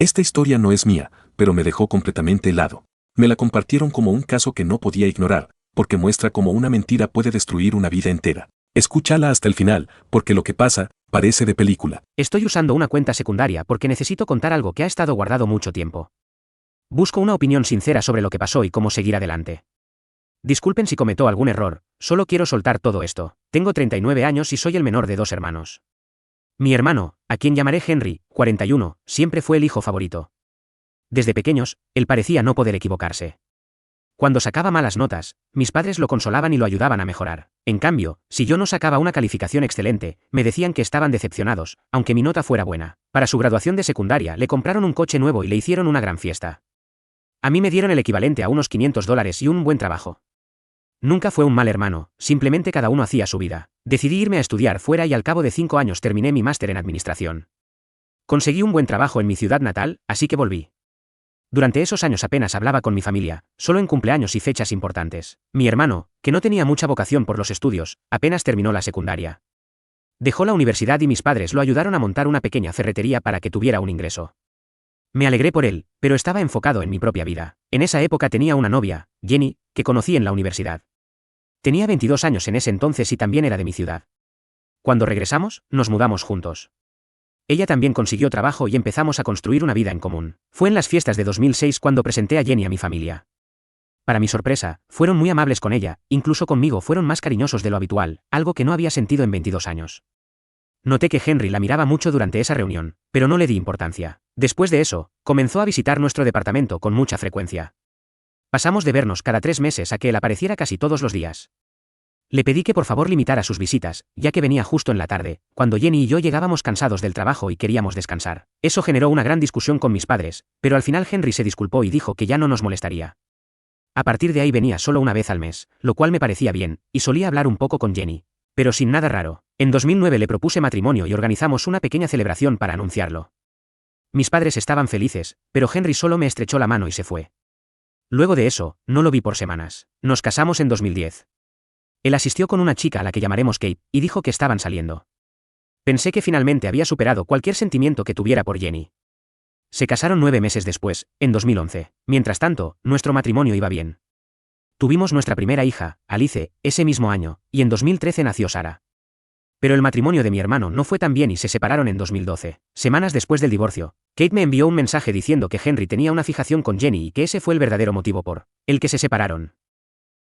Esta historia no es mía, pero me dejó completamente helado. Me la compartieron como un caso que no podía ignorar, porque muestra cómo una mentira puede destruir una vida entera. Escúchala hasta el final, porque lo que pasa, parece de película. Estoy usando una cuenta secundaria porque necesito contar algo que ha estado guardado mucho tiempo. Busco una opinión sincera sobre lo que pasó y cómo seguir adelante. Disculpen si cometo algún error, solo quiero soltar todo esto. Tengo 39 años y soy el menor de 2 hermanos. Mi hermano, a quien llamaré Henry, 41, siempre fue el hijo favorito. Desde pequeños, él parecía no poder equivocarse. Cuando sacaba malas notas, mis padres lo consolaban y lo ayudaban a mejorar. En cambio, si yo no sacaba una calificación excelente, me decían que estaban decepcionados, aunque mi nota fuera buena. Para su graduación de secundaria le compraron un coche nuevo y le hicieron una gran fiesta. A mí me dieron el equivalente a unos $500 y un buen trabajo. Nunca fue un mal hermano, simplemente cada uno hacía su vida. Decidí irme a estudiar fuera y al cabo de 5 años terminé mi máster en administración. Conseguí un buen trabajo en mi ciudad natal, así que volví. Durante esos años apenas hablaba con mi familia, solo en cumpleaños y fechas importantes. Mi hermano, que no tenía mucha vocación por los estudios, apenas terminó la secundaria. Dejó la universidad y mis padres lo ayudaron a montar una pequeña ferretería para que tuviera un ingreso. Me alegré por él, pero estaba enfocado en mi propia vida. En esa época tenía una novia, Jenny, que conocí en la universidad. Tenía 22 años en ese entonces y también era de mi ciudad. Cuando regresamos, nos mudamos juntos. Ella también consiguió trabajo y empezamos a construir una vida en común. Fue en las fiestas de 2006 cuando presenté a Jenny a mi familia. Para mi sorpresa, fueron muy amables con ella, incluso conmigo fueron más cariñosos de lo habitual, algo que no había sentido en 22 años. Noté que Henry la miraba mucho durante esa reunión, pero no le di importancia. Después de eso, comenzó a visitar nuestro departamento con mucha frecuencia. Pasamos de vernos cada 3 meses a que él apareciera casi todos los días. Le pedí que por favor limitara sus visitas, ya que venía justo en la tarde, cuando Jenny y yo llegábamos cansados del trabajo y queríamos descansar. Eso generó una gran discusión con mis padres, pero al final Henry se disculpó y dijo que ya no nos molestaría. A partir de ahí venía solo una vez al mes, lo cual me parecía bien, y solía hablar un poco con Jenny. Pero sin nada raro. En 2009 le propuse matrimonio y organizamos una pequeña celebración para anunciarlo. Mis padres estaban felices, pero Henry solo me estrechó la mano y se fue. Luego de eso, no lo vi por semanas. Nos casamos en 2010. Él asistió con una chica a la que llamaremos Kate, y dijo que estaban saliendo. Pensé que finalmente había superado cualquier sentimiento que tuviera por Jenny. Se casaron 9 meses después, en 2011. Mientras tanto, nuestro matrimonio iba bien. Tuvimos nuestra primera hija, Alice, ese mismo año, y en 2013 nació Sara. Pero el matrimonio de mi hermano no fue tan bien y se separaron en 2012. Semanas después del divorcio, Kate me envió un mensaje diciendo que Henry tenía una fijación con Jenny y que ese fue el verdadero motivo por el que se separaron.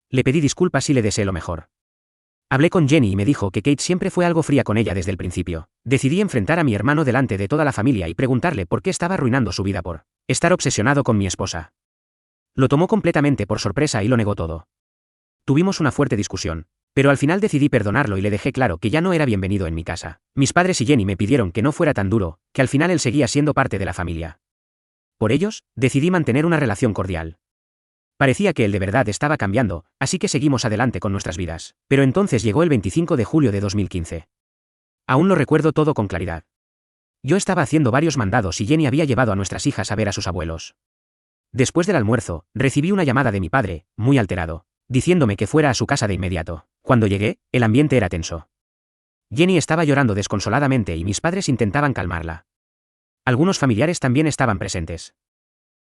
Le pedí disculpas y le deseé lo mejor. Hablé con Jenny y me dijo que Kate siempre fue algo fría con ella desde el principio. Decidí enfrentar a mi hermano delante de toda la familia y preguntarle por qué estaba arruinando su vida por estar obsesionado con mi esposa. Lo tomó completamente por sorpresa y lo negó todo. Tuvimos una fuerte discusión, pero al final decidí perdonarlo y le dejé claro que ya no era bienvenido en mi casa. Mis padres y Jenny me pidieron que no fuera tan duro, que al final él seguía siendo parte de la familia. Por ellos, decidí mantener una relación cordial. Parecía que él de verdad estaba cambiando, así que seguimos adelante con nuestras vidas. Pero entonces llegó el 25 de julio de 2015. Aún lo recuerdo todo con claridad. Yo estaba haciendo varios mandados y Jenny había llevado a nuestras hijas a ver a sus abuelos. Después del almuerzo, recibí una llamada de mi padre, muy alterado, diciéndome que fuera a su casa de inmediato. Cuando llegué, el ambiente era tenso. Jenny estaba llorando desconsoladamente y mis padres intentaban calmarla. Algunos familiares también estaban presentes.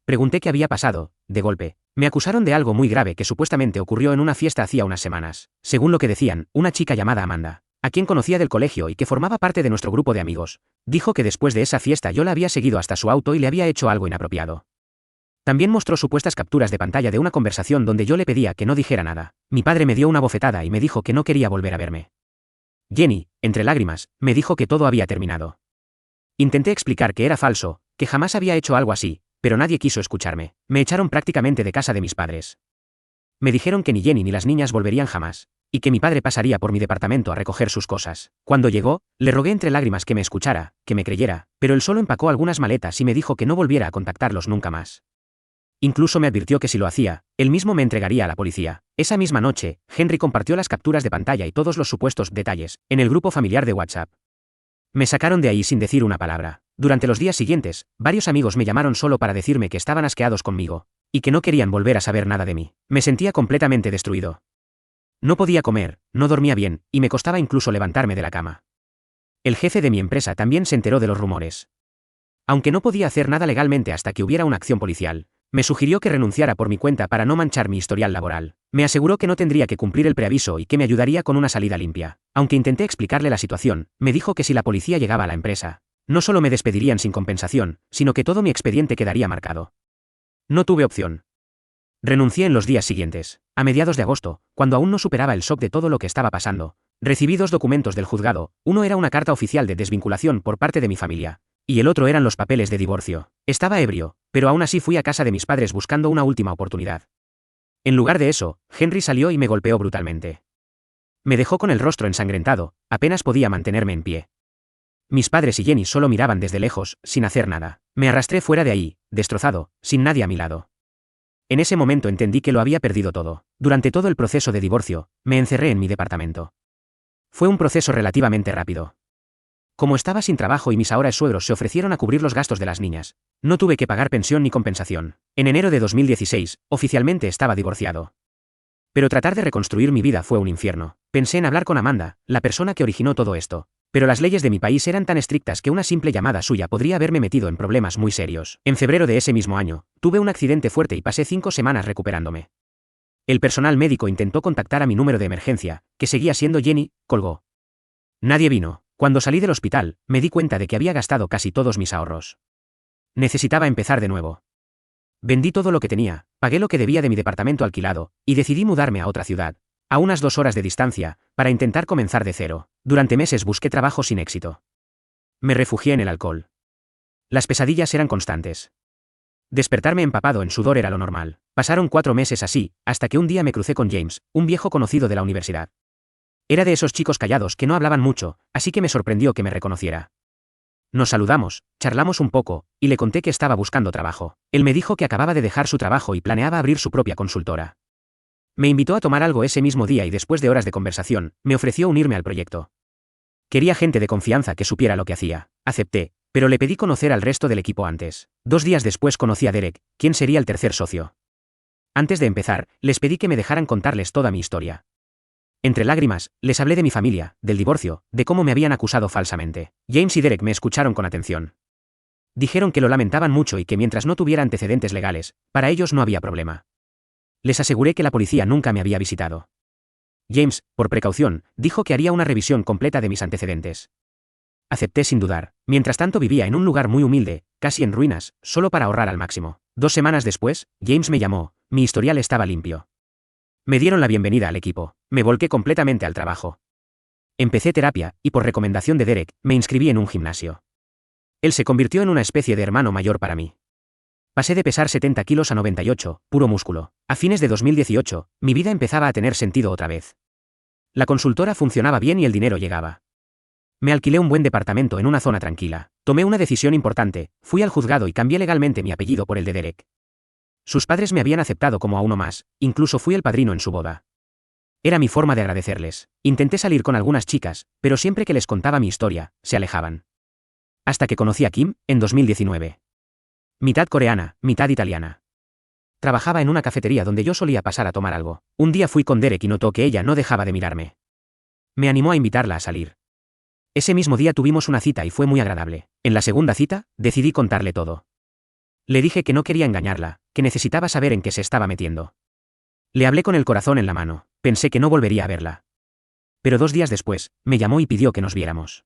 Pregunté qué había pasado. De golpe, me acusaron de algo muy grave que supuestamente ocurrió en una fiesta hacía unas semanas. Según lo que decían, una chica llamada Amanda, a quien conocía del colegio y que formaba parte de nuestro grupo de amigos, dijo que después de esa fiesta yo la había seguido hasta su auto y le había hecho algo inapropiado. También mostró supuestas capturas de pantalla de una conversación donde yo le pedía que no dijera nada. Mi padre me dio una bofetada y me dijo que no quería volver a verme. Jenny, entre lágrimas, me dijo que todo había terminado. Intenté explicar que era falso, que jamás había hecho algo así, pero nadie quiso escucharme. Me echaron prácticamente de casa de mis padres. Me dijeron que ni Jenny ni las niñas volverían jamás, y que mi padre pasaría por mi departamento a recoger sus cosas. Cuando llegó, le rogué entre lágrimas que me escuchara, que me creyera, pero él solo empacó algunas maletas y me dijo que no volviera a contactarlos nunca más. Incluso me advirtió que si lo hacía, él mismo me entregaría a la policía. Esa misma noche, Henry compartió las capturas de pantalla y todos los supuestos detalles, en el grupo familiar de WhatsApp. Me sacaron de ahí sin decir una palabra. Durante los días siguientes, varios amigos me llamaron solo para decirme que estaban asqueados conmigo, y que no querían volver a saber nada de mí. Me sentía completamente destruido. No podía comer, no dormía bien, y me costaba incluso levantarme de la cama. El jefe de mi empresa también se enteró de los rumores. Aunque no podía hacer nada legalmente hasta que hubiera una acción policial, me sugirió que renunciara por mi cuenta para no manchar mi historial laboral. Me aseguró que no tendría que cumplir el preaviso y que me ayudaría con una salida limpia. Aunque intenté explicarle la situación, me dijo que si la policía llegaba a la empresa, no solo me despedirían sin compensación, sino que todo mi expediente quedaría marcado. No tuve opción. Renuncié en los días siguientes. A mediados de agosto, cuando aún no superaba el shock de todo lo que estaba pasando, recibí 2 documentos del juzgado. Uno era una carta oficial de desvinculación por parte de mi familia, y el otro eran los papeles de divorcio. Estaba ebrio, pero aún así fui a casa de mis padres buscando una última oportunidad. En lugar de eso, Henry salió y me golpeó brutalmente. Me dejó con el rostro ensangrentado, apenas podía mantenerme en pie. Mis padres y Jenny solo miraban desde lejos, sin hacer nada. Me arrastré fuera de ahí, destrozado, sin nadie a mi lado. En ese momento entendí que lo había perdido todo. Durante todo el proceso de divorcio, me encerré en mi departamento. Fue un proceso relativamente rápido. Como estaba sin trabajo y mis ahora suegros se ofrecieron a cubrir los gastos de las niñas, no tuve que pagar pensión ni compensación. En enero de 2016, oficialmente estaba divorciado. Pero tratar de reconstruir mi vida fue un infierno. Pensé en hablar con Amanda, la persona que originó todo esto. Pero las leyes de mi país eran tan estrictas que una simple llamada suya podría haberme metido en problemas muy serios. En febrero de ese mismo año, tuve un accidente fuerte y pasé 5 semanas recuperándome. El personal médico intentó contactar a mi número de emergencia, que seguía siendo Jenny, colgó. Nadie vino. Cuando salí del hospital, me di cuenta de que había gastado casi todos mis ahorros. Necesitaba empezar de nuevo. Vendí todo lo que tenía, pagué lo que debía de mi departamento alquilado, y decidí mudarme a otra ciudad, a unas 2 horas de distancia, para intentar comenzar de cero. Durante meses busqué trabajo sin éxito. Me refugié en el alcohol. Las pesadillas eran constantes. Despertarme empapado en sudor era lo normal. Pasaron 4 meses así, hasta que un día me crucé con James, un viejo conocido de la universidad. Era de esos chicos callados que no hablaban mucho, así que me sorprendió que me reconociera. Nos saludamos, charlamos un poco, y le conté que estaba buscando trabajo. Él me dijo que acababa de dejar su trabajo y planeaba abrir su propia consultora. Me invitó a tomar algo ese mismo día y después de horas de conversación, me ofreció unirme al proyecto. Quería gente de confianza que supiera lo que hacía. Acepté, pero le pedí conocer al resto del equipo antes. 2 días después conocí a Derek, quien sería el tercer socio. Antes de empezar, les pedí que me dejaran contarles toda mi historia. Entre lágrimas, les hablé de mi familia, del divorcio, de cómo me habían acusado falsamente. James y Derek me escucharon con atención. Dijeron que lo lamentaban mucho y que mientras no tuviera antecedentes legales, para ellos no había problema. Les aseguré que la policía nunca me había visitado. James, por precaución, dijo que haría una revisión completa de mis antecedentes. Acepté sin dudar. Mientras tanto vivía en un lugar muy humilde, casi en ruinas, solo para ahorrar al máximo. 2 semanas después, James me llamó. Mi historial estaba limpio. Me dieron la bienvenida al equipo. Me volqué completamente al trabajo. Empecé terapia, y por recomendación de Derek, me inscribí en un gimnasio. Él se convirtió en una especie de hermano mayor para mí. Pasé de pesar 70 kilos a 98, puro músculo. A fines de 2018, mi vida empezaba a tener sentido otra vez. La consultora funcionaba bien y el dinero llegaba. Me alquilé un buen departamento en una zona tranquila. Tomé una decisión importante, fui al juzgado y cambié legalmente mi apellido por el de Derek. Sus padres me habían aceptado como a uno más, incluso fui el padrino en su boda. Era mi forma de agradecerles. Intenté salir con algunas chicas, pero siempre que les contaba mi historia, se alejaban. Hasta que conocí a Kim, en 2019. Mitad coreana, mitad italiana. Trabajaba en una cafetería donde yo solía pasar a tomar algo. Un día fui con Derek y notó que ella no dejaba de mirarme. Me animó a invitarla a salir. Ese mismo día tuvimos una cita y fue muy agradable. En la segunda cita, decidí contarle todo. Le dije que no quería engañarla, que necesitaba saber en qué se estaba metiendo. Le hablé con el corazón en la mano, pensé que no volvería a verla. Pero 2 días después, me llamó y pidió que nos viéramos.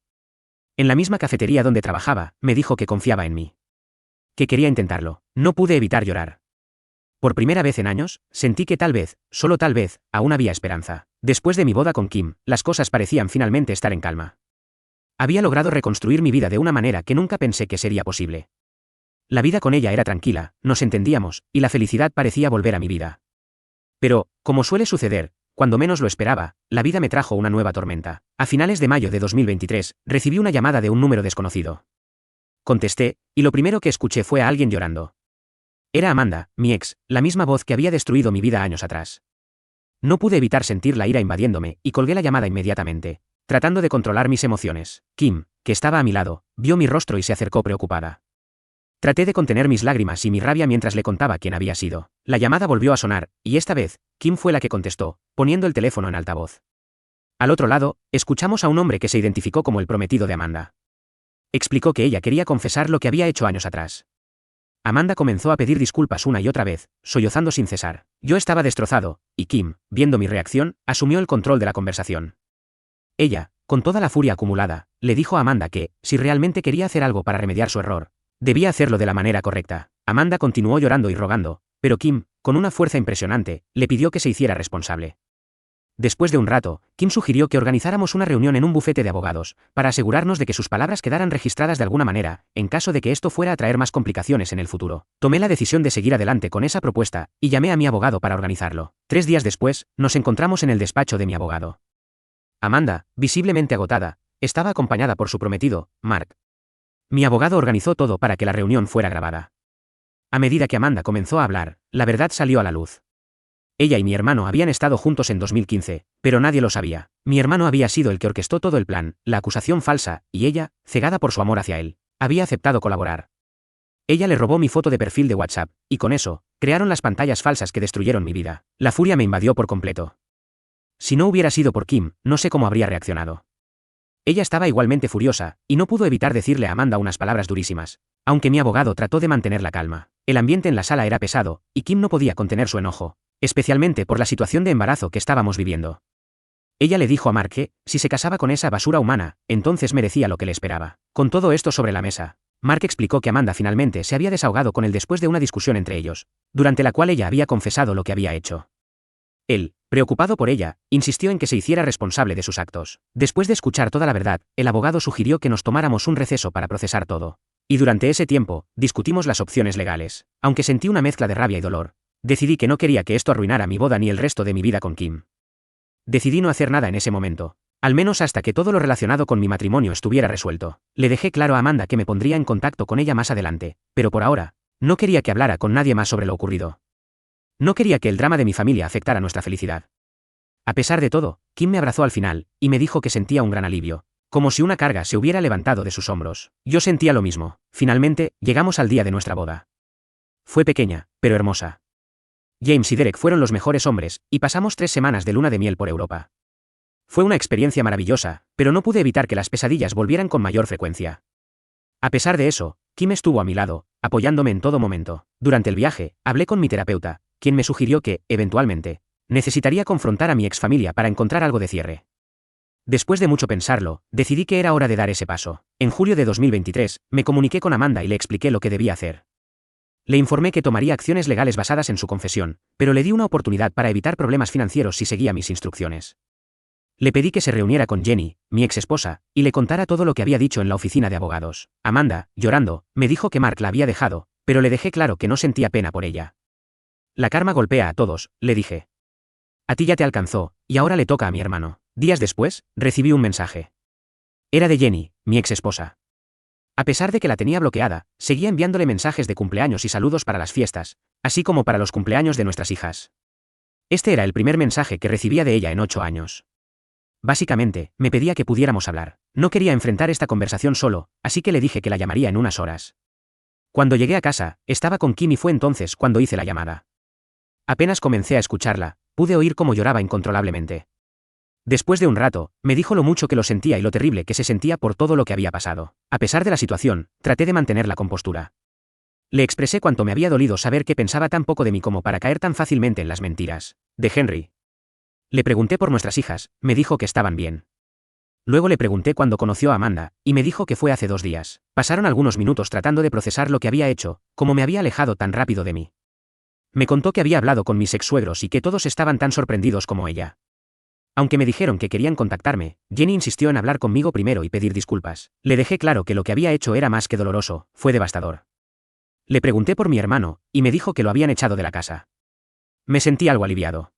En la misma cafetería donde trabajaba, me dijo que confiaba en mí. Que quería intentarlo. No pude evitar llorar. Por primera vez en años, sentí que tal vez, solo tal vez, aún había esperanza. Después de mi boda con Kim, las cosas parecían finalmente estar en calma. Había logrado reconstruir mi vida de una manera que nunca pensé que sería posible. La vida con ella era tranquila, nos entendíamos, y la felicidad parecía volver a mi vida. Pero, como suele suceder, cuando menos lo esperaba, la vida me trajo una nueva tormenta. A finales de mayo de 2023, recibí una llamada de un número desconocido. Contesté, y lo primero que escuché fue a alguien llorando. Era Amanda, mi ex, la misma voz que había destruido mi vida años atrás. No pude evitar sentir la ira invadiéndome, y colgué la llamada inmediatamente, tratando de controlar mis emociones. Kim, que estaba a mi lado, vio mi rostro y se acercó preocupada. Traté de contener mis lágrimas y mi rabia mientras le contaba quién había sido. La llamada volvió a sonar, y esta vez, Kim fue la que contestó, poniendo el teléfono en altavoz. Al otro lado, escuchamos a un hombre que se identificó como el prometido de Amanda. Explicó que ella quería confesar lo que había hecho años atrás. Amanda comenzó a pedir disculpas una y otra vez, sollozando sin cesar. Yo estaba destrozado, y Kim, viendo mi reacción, asumió el control de la conversación. Ella, con toda la furia acumulada, le dijo a Amanda que, si realmente quería hacer algo para remediar su error, debía hacerlo de la manera correcta. Amanda continuó llorando y rogando, pero Kim, con una fuerza impresionante, le pidió que se hiciera responsable. Después de un rato, Kim sugirió que organizáramos una reunión en un bufete de abogados, para asegurarnos de que sus palabras quedaran registradas de alguna manera, en caso de que esto fuera a traer más complicaciones en el futuro. Tomé la decisión de seguir adelante con esa propuesta, y llamé a mi abogado para organizarlo. 3 días después, nos encontramos en el despacho de mi abogado. Amanda, visiblemente agotada, estaba acompañada por su prometido, Mark. Mi abogado organizó todo para que la reunión fuera grabada. A medida que Amanda comenzó a hablar, la verdad salió a la luz. Ella y mi hermano habían estado juntos en 2015, pero nadie lo sabía. Mi hermano había sido el que orquestó todo el plan, la acusación falsa, y ella, cegada por su amor hacia él, había aceptado colaborar. Ella le robó mi foto de perfil de WhatsApp, y con eso, crearon las pantallas falsas que destruyeron mi vida. La furia me invadió por completo. Si no hubiera sido por Kim, no sé cómo habría reaccionado. Ella estaba igualmente furiosa, y no pudo evitar decirle a Amanda unas palabras durísimas. Aunque mi abogado trató de mantener la calma, el ambiente en la sala era pesado, y Kim no podía contener su enojo, especialmente por la situación de embarazo que estábamos viviendo. Ella le dijo a Mark que, si se casaba con esa basura humana, entonces merecía lo que le esperaba. Con todo esto sobre la mesa, Mark explicó que Amanda finalmente se había desahogado con él después de una discusión entre ellos, durante la cual ella había confesado lo que había hecho. Él, preocupado por ella, insistió en que se hiciera responsable de sus actos. Después de escuchar toda la verdad, el abogado sugirió que nos tomáramos un receso para procesar todo. Y durante ese tiempo, discutimos las opciones legales. Aunque sentí una mezcla de rabia y dolor, decidí que no quería que esto arruinara mi boda ni el resto de mi vida con Kim. Decidí no hacer nada en ese momento, al menos hasta que todo lo relacionado con mi matrimonio estuviera resuelto. Le dejé claro a Amanda que me pondría en contacto con ella más adelante, pero por ahora, no quería que hablara con nadie más sobre lo ocurrido. No quería que el drama de mi familia afectara nuestra felicidad. A pesar de todo, Kim me abrazó al final, y me dijo que sentía un gran alivio, como si una carga se hubiera levantado de sus hombros. Yo sentía lo mismo. Finalmente, llegamos al día de nuestra boda. Fue pequeña, pero hermosa. James y Derek fueron los mejores hombres, y pasamos 3 semanas de luna de miel por Europa. Fue una experiencia maravillosa, pero no pude evitar que las pesadillas volvieran con mayor frecuencia. A pesar de eso, Kim estuvo a mi lado, apoyándome en todo momento. Durante el viaje, hablé con mi terapeuta, quien me sugirió que, eventualmente, necesitaría confrontar a mi exfamilia para encontrar algo de cierre. Después de mucho pensarlo, decidí que era hora de dar ese paso. En julio de 2023, me comuniqué con Amanda y le expliqué lo que debía hacer. Le informé que tomaría acciones legales basadas en su confesión, pero le di una oportunidad para evitar problemas financieros si seguía mis instrucciones. Le pedí que se reuniera con Jenny, mi ex esposa, y le contara todo lo que había dicho en la oficina de abogados. Amanda, llorando, me dijo que Mark la había dejado, pero le dejé claro que no sentía pena por ella. La karma golpea a todos, le dije. A ti ya te alcanzó, y ahora le toca a mi hermano. Días después, recibí un mensaje. Era de Jenny, mi ex esposa. A pesar de que la tenía bloqueada, seguía enviándole mensajes de cumpleaños y saludos para las fiestas, así como para los cumpleaños de nuestras hijas. Este era el primer mensaje que recibía de ella en 8 años. Básicamente, me pedía que pudiéramos hablar. No quería enfrentar esta conversación solo, así que le dije que la llamaría en unas horas. Cuando llegué a casa, estaba con Kim y fue entonces cuando hice la llamada. Apenas comencé a escucharla, pude oír cómo lloraba incontrolablemente. Después de un rato, me dijo lo mucho que lo sentía y lo terrible que se sentía por todo lo que había pasado. A pesar de la situación, traté de mantener la compostura. Le expresé cuánto me había dolido saber que pensaba tan poco de mí como para caer tan fácilmente en las mentiras. De Henry. Le pregunté por nuestras hijas, me dijo que estaban bien. Luego le pregunté cuándo conoció a Amanda, y me dijo que fue hace 2 días. Pasaron algunos minutos tratando de procesar lo que había hecho, cómo me había alejado tan rápido de mí. Me contó que había hablado con mis ex-suegros y que todos estaban tan sorprendidos como ella. Aunque me dijeron que querían contactarme, Jenny insistió en hablar conmigo primero y pedir disculpas. Le dejé claro que lo que había hecho era más que doloroso, fue devastador. Le pregunté por mi hermano, y me dijo que lo habían echado de la casa. Me sentí algo aliviado.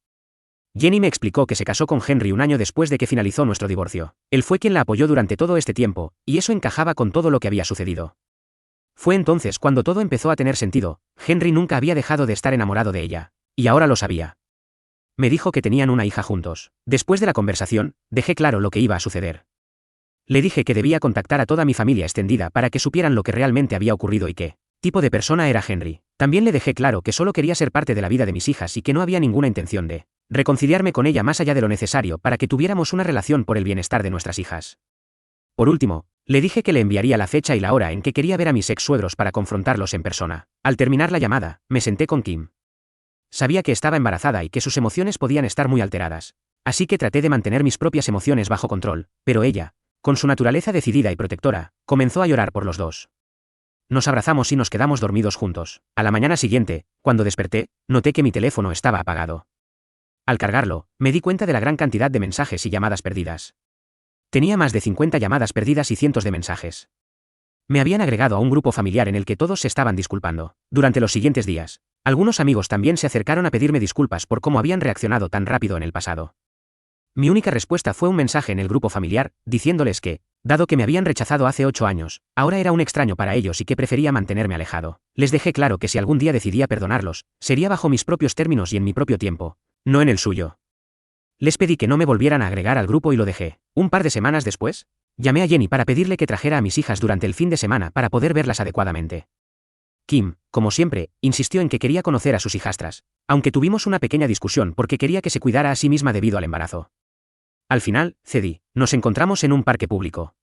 Jenny me explicó que se casó con Henry un año después de que finalizó nuestro divorcio. Él fue quien la apoyó durante todo este tiempo, y eso encajaba con todo lo que había sucedido. Fue entonces cuando todo empezó a tener sentido. Henry nunca había dejado de estar enamorado de ella, y ahora lo sabía. Me dijo que tenían una hija juntos. Después de la conversación, dejé claro lo que iba a suceder. Le dije que debía contactar a toda mi familia extendida para que supieran lo que realmente había ocurrido y qué tipo de persona era Henry. También le dejé claro que solo quería ser parte de la vida de mis hijas y que no había ninguna intención de reconciliarme con ella más allá de lo necesario para que tuviéramos una relación por el bienestar de nuestras hijas. Por último, Le dije que le enviaría la fecha y la hora en que quería ver a mis ex suegros para confrontarlos en persona. Al terminar la llamada, me senté con Kim. Sabía que estaba embarazada y que sus emociones podían estar muy alteradas. Así que traté de mantener mis propias emociones bajo control, pero ella, con su naturaleza decidida y protectora, comenzó a llorar por los dos. Nos abrazamos y nos quedamos dormidos juntos. A la mañana siguiente, cuando desperté, noté que mi teléfono estaba apagado. Al cargarlo, me di cuenta de la gran cantidad de mensajes y llamadas perdidas. Tenía más de 50 llamadas perdidas y cientos de mensajes. Me habían agregado a un grupo familiar en el que todos se estaban disculpando. Durante los siguientes días, algunos amigos también se acercaron a pedirme disculpas por cómo habían reaccionado tan rápido en el pasado. Mi única respuesta fue un mensaje en el grupo familiar, diciéndoles que, dado que me habían rechazado hace 8 años, ahora era un extraño para ellos y que prefería mantenerme alejado. Les dejé claro que si algún día decidía perdonarlos, sería bajo mis propios términos y en mi propio tiempo, no en el suyo. Les pedí que no me volvieran a agregar al grupo y lo dejé. Un par de semanas después, llamé a Jenny para pedirle que trajera a mis hijas durante el fin de semana para poder verlas adecuadamente. Kim, como siempre, insistió en que quería conocer a sus hijastras, aunque tuvimos una pequeña discusión porque quería que se cuidara a sí misma debido al embarazo. Al final, cedí. Nos encontramos en un parque público.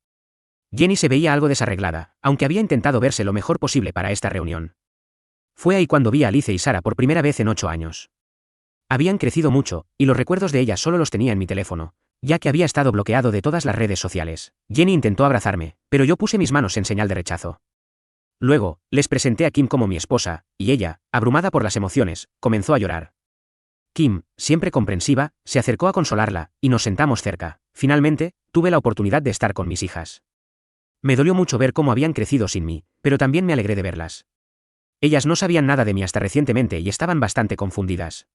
Jenny se veía algo desarreglada, aunque había intentado verse lo mejor posible para esta reunión. Fue ahí cuando vi a Alice y Sara por primera vez en 8 años. Habían crecido mucho, y los recuerdos de ellas solo los tenía en mi teléfono, ya que había estado bloqueado de todas las redes sociales. Jenny intentó abrazarme, pero yo puse mis manos en señal de rechazo. Luego, les presenté a Kim como mi esposa, y ella, abrumada por las emociones, comenzó a llorar. Kim, siempre comprensiva, se acercó a consolarla, y nos sentamos cerca. Finalmente, tuve la oportunidad de estar con mis hijas. Me dolió mucho ver cómo habían crecido sin mí, pero también me alegré de verlas. Ellas no sabían nada de mí hasta recientemente y estaban bastante confundidas.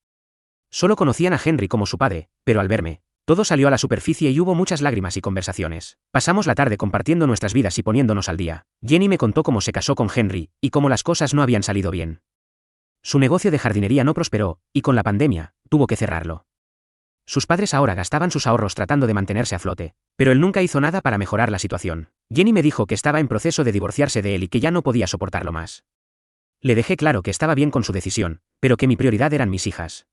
Solo conocían a Henry como su padre, pero al verme, todo salió a la superficie y hubo muchas lágrimas y conversaciones. Pasamos la tarde compartiendo nuestras vidas y poniéndonos al día. Jenny me contó cómo se casó con Henry, y cómo las cosas no habían salido bien. Su negocio de jardinería no prosperó, y con la pandemia, tuvo que cerrarlo. Sus padres ahora gastaban sus ahorros tratando de mantenerse a flote, pero él nunca hizo nada para mejorar la situación. Jenny me dijo que estaba en proceso de divorciarse de él y que ya no podía soportarlo más. Le dejé claro que estaba bien con su decisión, pero que mi prioridad eran mis hijas.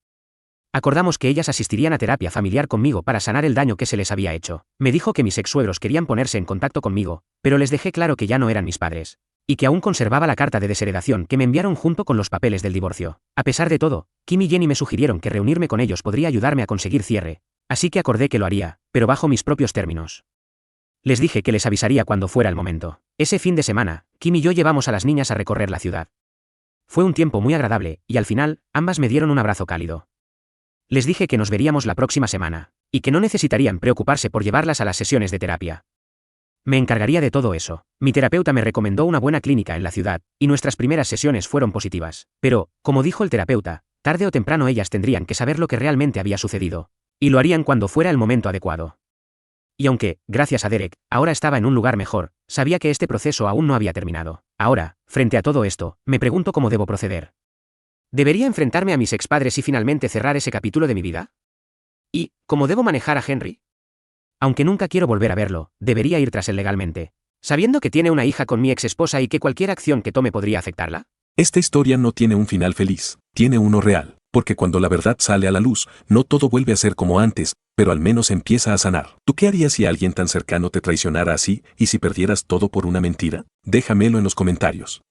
Acordamos que ellas asistirían a terapia familiar conmigo para sanar el daño que se les había hecho. Me dijo que mis ex-suegros querían ponerse en contacto conmigo, pero les dejé claro que ya no eran mis padres, y que aún conservaba la carta de desheredación que me enviaron junto con los papeles del divorcio. A pesar de todo, Kim y Jenny me sugirieron que reunirme con ellos podría ayudarme a conseguir cierre, así que acordé que lo haría, pero bajo mis propios términos. Les dije que les avisaría cuando fuera el momento. Ese fin de semana, Kim y yo llevamos a las niñas a recorrer la ciudad. Fue un tiempo muy agradable, y al final, ambas me dieron un abrazo cálido. Les dije que nos veríamos la próxima semana, y que no necesitarían preocuparse por llevarlas a las sesiones de terapia. Me encargaría de todo eso. Mi terapeuta me recomendó una buena clínica en la ciudad, y nuestras primeras sesiones fueron positivas. Pero, como dijo el terapeuta, tarde o temprano ellas tendrían que saber lo que realmente había sucedido, y lo harían cuando fuera el momento adecuado. Y aunque, gracias a Derek, ahora estaba en un lugar mejor, sabía que este proceso aún no había terminado. Ahora, frente a todo esto, me pregunto cómo debo proceder. ¿Debería enfrentarme a mis expadres y finalmente cerrar ese capítulo de mi vida? ¿Y cómo debo manejar a Henry? Aunque nunca quiero volver a verlo, debería ir tras él legalmente, sabiendo que tiene una hija con mi ex esposa y que cualquier acción que tome podría afectarla. Esta historia no tiene un final feliz, tiene uno real, porque cuando la verdad sale a la luz, no todo vuelve a ser como antes, pero al menos empieza a sanar. ¿Tú qué harías si alguien tan cercano te traicionara así, y si perdieras todo por una mentira? Déjamelo en los comentarios.